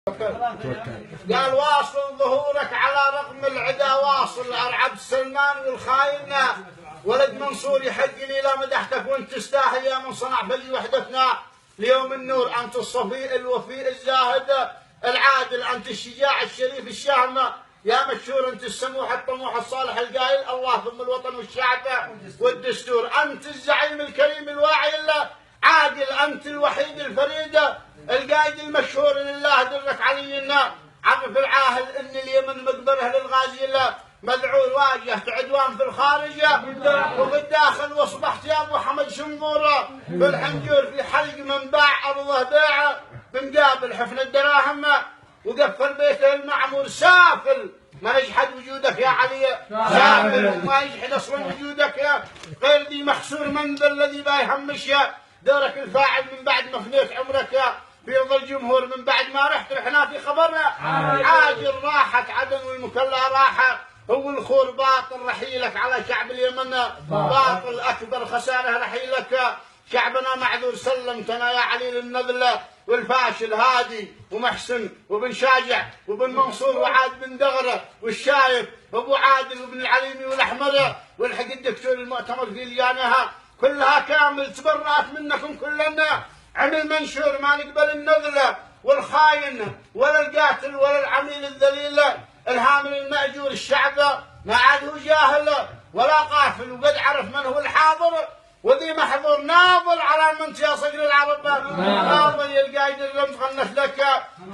قال واصل ظهورك على رغم العدا، واصل عبد السلمان والخاين ولد منصور يحق لي لا مدحتك وانت تستاهل يا من صنع فلي وحدتنا ليوم النور. انت الصفي الوفي الزاهد العادل، انت الشجاع الشريف الشهم يا مشهور، انت السموح الطموح الصالح القائل الله ثم الوطن والشعب والدستور. انت الزعيم الكريم الواعي العادل، انت الوحيد الفريد القائد المشهور لله درك علينا عرف العاهل ان اليمن مقبره للغازي مذعور واجهت عدوان في الخارج وفي الداخل، واصبحت يا ابو حمد شنقور في الحنجور في حلق من باع ارضه بيع بمقابل حفن الدراهم وقفل بيته المعمور سافل. ما يجحد وجودك يا علي سافل، وما يجحد اصلا وجودك يا غير ذي محسور منذر الذي لا يهمش يا دورك الفاعل من بعد ما فنيت عمرك يا في رضا الجمهور. من بعد ما رحت رحنا في خبرنا عاجل راحت عدن والمكلا راحه، هو الخور باطل رحيلك على شعب اليمن باطل اكبر خساره رحيلك. شعبنا معذور سلمتنا يا علي للنذله والفاشل هادي ومحسن وبن شاجع وبن منصور وعاد بن دغره والشايف وابو عادل وابن العليمي والاحمر والحق الدكتور المؤتمر في لجانها كلها كامل. تبرأت منكم كلنا عمل منشور، ما نقبل النذله والخاين ولا القاتل ولا العميل الذليل الهامل المأجور. الشعب ما عاد هو جاهل ولا قافل، وقد عرف من هو الحاضر وذي محظور. ناظر على من يا صقر العرب، ناظر يا القايد اللي متغنف لك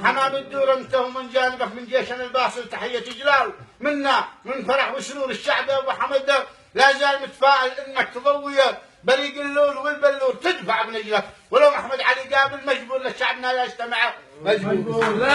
حمام الدور انت ومن جانبك من جيشنا الباسل تحيه جلال منا من فرح وسرور. الشعب يا ابو حمد لا زال متفائل انك تضوي بريق اللول والبلور تدفع بنجلك، ولو محمد علي قابل مجبور لشعبنا يجتمع مجبور.